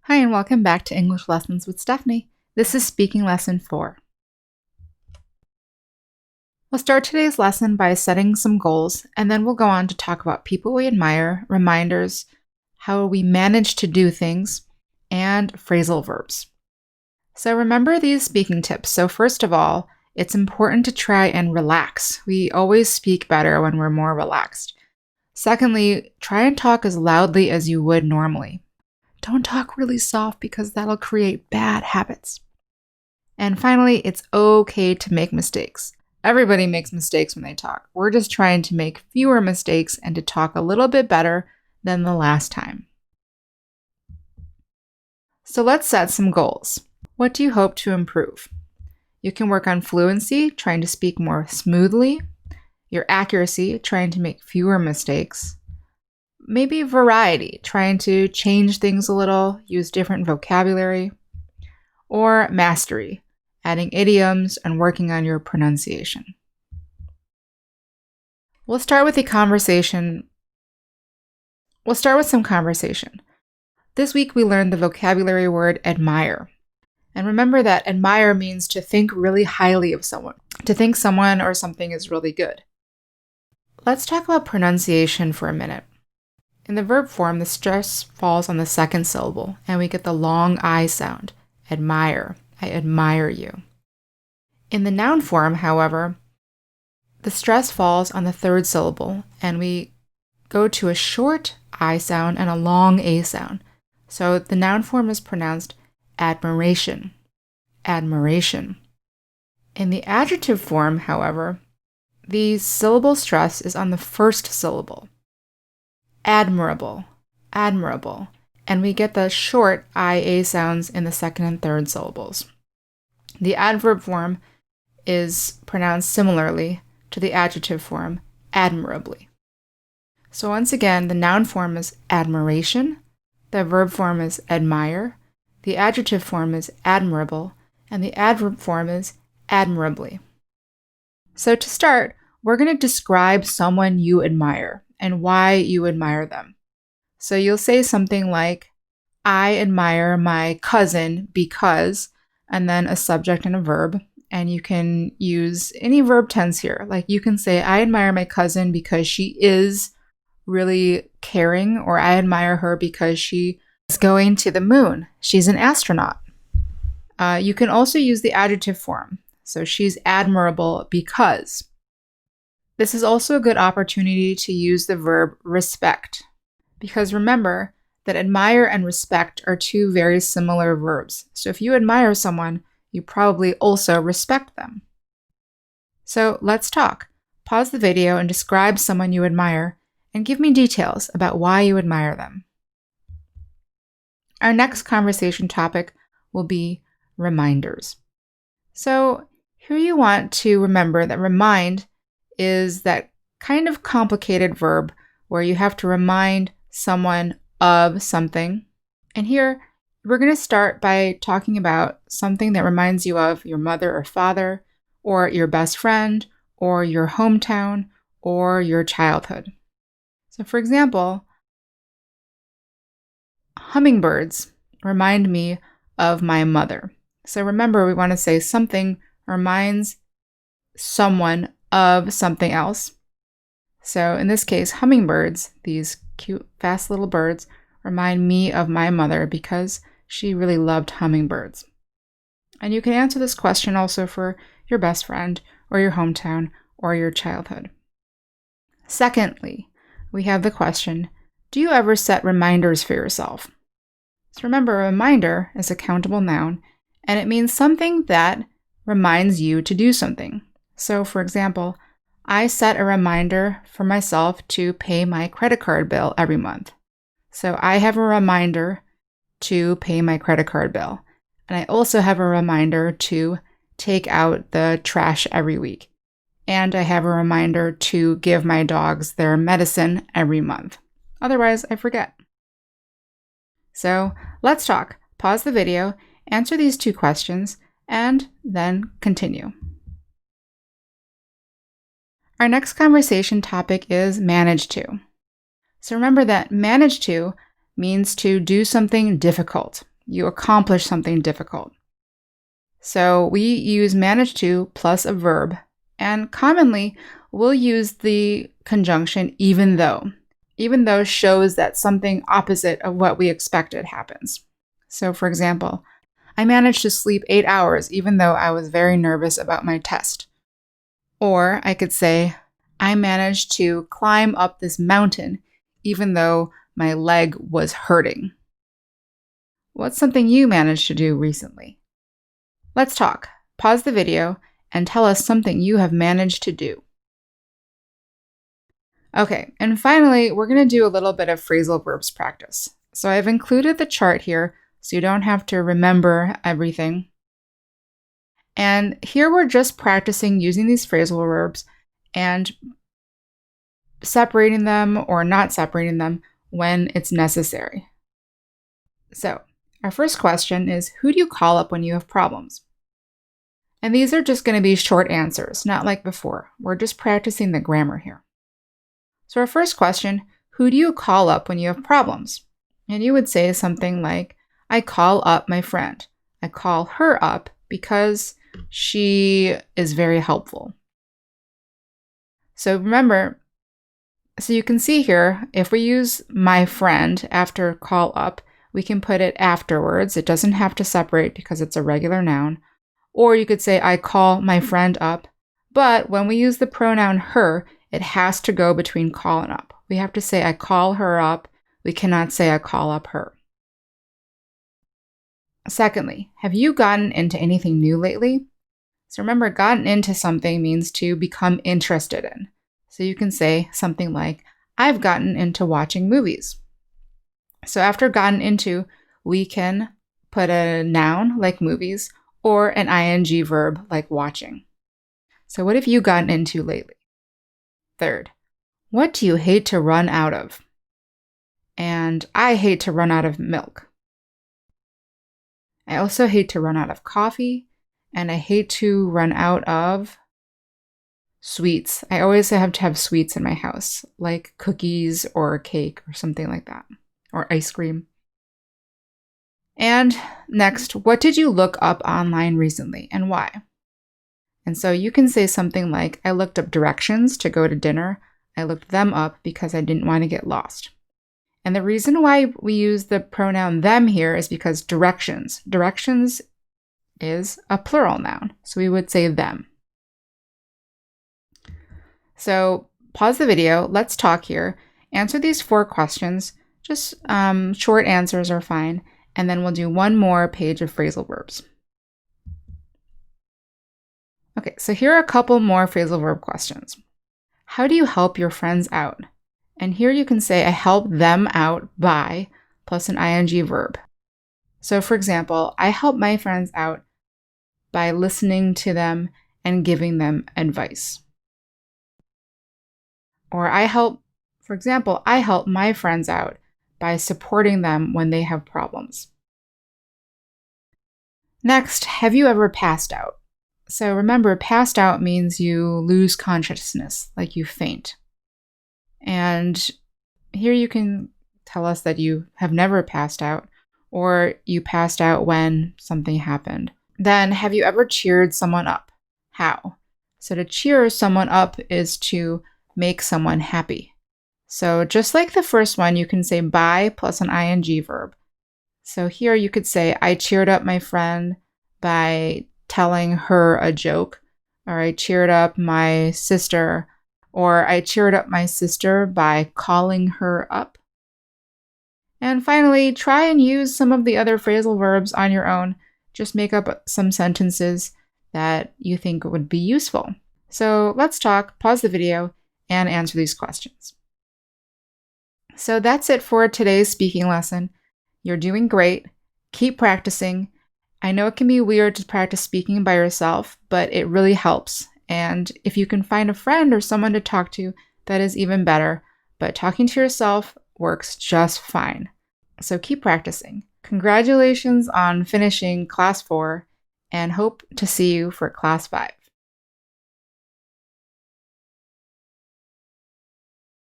Hi, and welcome back to English Lessons with Stephanie. This is Speaking Lesson 4. We'll start today's lesson by setting some goals, and then we'll go on to talk about people we admire, reminders, how we manage to do things, and phrasal verbs. So remember these speaking tips. So first of all, it's important to try and relax. We always speak better when we're more relaxed. Secondly, try and talk as loudly as you would normally. Don't talk really soft because that'll create bad habits. And finally, it's okay to make mistakes. Everybody makes mistakes when they talk. We're just trying to make fewer mistakes and to talk a little bit better than the last time. So let's set some goals. What do you hope to improve? You can work on fluency, trying to speak more smoothly, your accuracy, trying to make fewer mistakes, maybe variety, trying to change things a little, use different vocabulary, or mastery, adding idioms and working on your pronunciation. We'll start with some conversation. This week we learned the vocabulary word admire. And remember that admire means to think really highly of someone, to think someone or something is really good. Let's talk about pronunciation for a minute. In the verb form, the stress falls on the second syllable, and we get the long I sound, admire, I admire you. In the noun form, however, the stress falls on the third syllable, and we go to a short I sound and a long A sound. So the noun form is pronounced admiration, admiration. In the adjective form, however, the syllable stress is on the first syllable. Admirable, admirable, and we get the short IA sounds in the second and third syllables. The adverb form is pronounced similarly to the adjective form, admirably. So once again, the noun form is admiration, the verb form is admire, the adjective form is admirable, and the adverb form is admirably. So to start, we're going to describe someone you admire and why you admire them. So you'll say something like, I admire my cousin because, and then a subject and a verb. And you can use any verb tense here. Like you can say, I admire my cousin because she is really caring, or I admire her because she is going to the moon. She's an astronaut. You can also use the adjective form. So she's admirable because. This is also a good opportunity to use the verb respect, because remember that admire and respect are two very similar verbs. So if you admire someone, you probably also respect them. So let's talk. Pause the video and describe someone you admire and give me details about why you admire them. Our next conversation topic will be reminders. So here you want to remember that remind is that kind of complicated verb where you have to remind someone of something. And here, we're going to start by talking about something that reminds you of your mother or father, or your best friend, or your hometown, or your childhood. So for example, hummingbirds remind me of my mother. So remember, we want to say something reminds someone of something else. So in this case, hummingbirds, these cute, fast little birds, remind me of my mother because she really loved hummingbirds. And you can answer this question also for your best friend, or your hometown, or your childhood. Secondly, we have the question, do you ever set reminders for yourself? So remember, a reminder is a countable noun, and it means something that reminds you to do something. So for example, I set a reminder for myself to pay my credit card bill every month. So I have a reminder to pay my credit card bill. And I also have a reminder to take out the trash every week. And I have a reminder to give my dogs their medicine every month. Otherwise, I forget. So let's talk. Pause the video, answer these two questions, and then continue. Our next conversation topic is manage to. So remember that manage to means to do something difficult. You accomplish something difficult. So we use manage to plus a verb, and commonly we'll use the conjunction even though. Even though shows that something opposite of what we expected happens. So for example, I managed to sleep 8 hours even though I was very nervous about my test. Or I could say, I managed to climb up this mountain even though my leg was hurting. What's something you managed to do recently? Let's talk. Pause the video and tell us something you have managed to do. Okay, and finally, we're going to do a little bit of phrasal verbs practice. So I've included the chart here so you don't have to remember everything. And here we're just practicing using these phrasal verbs and separating them or not separating them when it's necessary. So our first question is, who do you call up when you have problems? And these are just going to be short answers, not like before. We're just practicing the grammar here. So our first question, who do you call up when you have problems? And you would say something like, I call up my friend. I call her up because she is very helpful. So remember, so you can see here, if we use my friend after call up, we can put it afterwards. It doesn't have to separate because it's a regular noun. Or you could say, I call my friend up. But when we use the pronoun her, it has to go between call and up. We have to say, I call her up. We cannot say, I call up her. Secondly, have you gotten into anything new lately? So remember, gotten into something means to become interested in. So you can say something like, I've gotten into watching movies. So after gotten into, we can put a noun like movies or an ing verb like watching. So what have you gotten into lately? Third, what do you hate to run out of? And I hate to run out of milk. I also hate to run out of coffee, and I hate to run out of sweets. I always have to have sweets in my house, like cookies or cake or something like that, or ice cream. And next, what did you look up online recently and why? And so you can say something like, I looked up directions to go to dinner. I looked them up because I didn't want to get lost. And the reason why we use the pronoun them here is because directions is a plural noun. So we would say them. So pause the video. Let's talk here. Answer these 4 questions. Just short answers are fine. And then we'll do one more page of phrasal verbs. Okay, so here are a couple more phrasal verb questions. How do you help your friends out? And here you can say, I help them out by plus an ing verb. So for example, I help my friends out by listening to them and giving them advice. Or I help my friends out by supporting them when they have problems. Next, have you ever passed out? So remember, passed out means you lose consciousness, like you faint. And here you can tell us that you have never passed out, or you passed out when something happened. Then, have you ever cheered someone up? How? So to cheer someone up is to make someone happy. So just like the first one, you can say by plus an ing verb. So here you could say, I cheered up my friend by telling her a joke, or I cheered up my sister, or I cheered up my sister by calling her up. And finally, try and use some of the other phrasal verbs on your own. Just make up some sentences that you think would be useful. So let's talk, pause the video, and answer these questions. So that's it for today's speaking lesson. You're doing great. Keep practicing. I know it can be weird to practice speaking by yourself, but it really helps. And if you can find a friend or someone to talk to, that is even better. But talking to yourself works just fine. So keep practicing. Congratulations on finishing class 4 and hope to see you for class 5.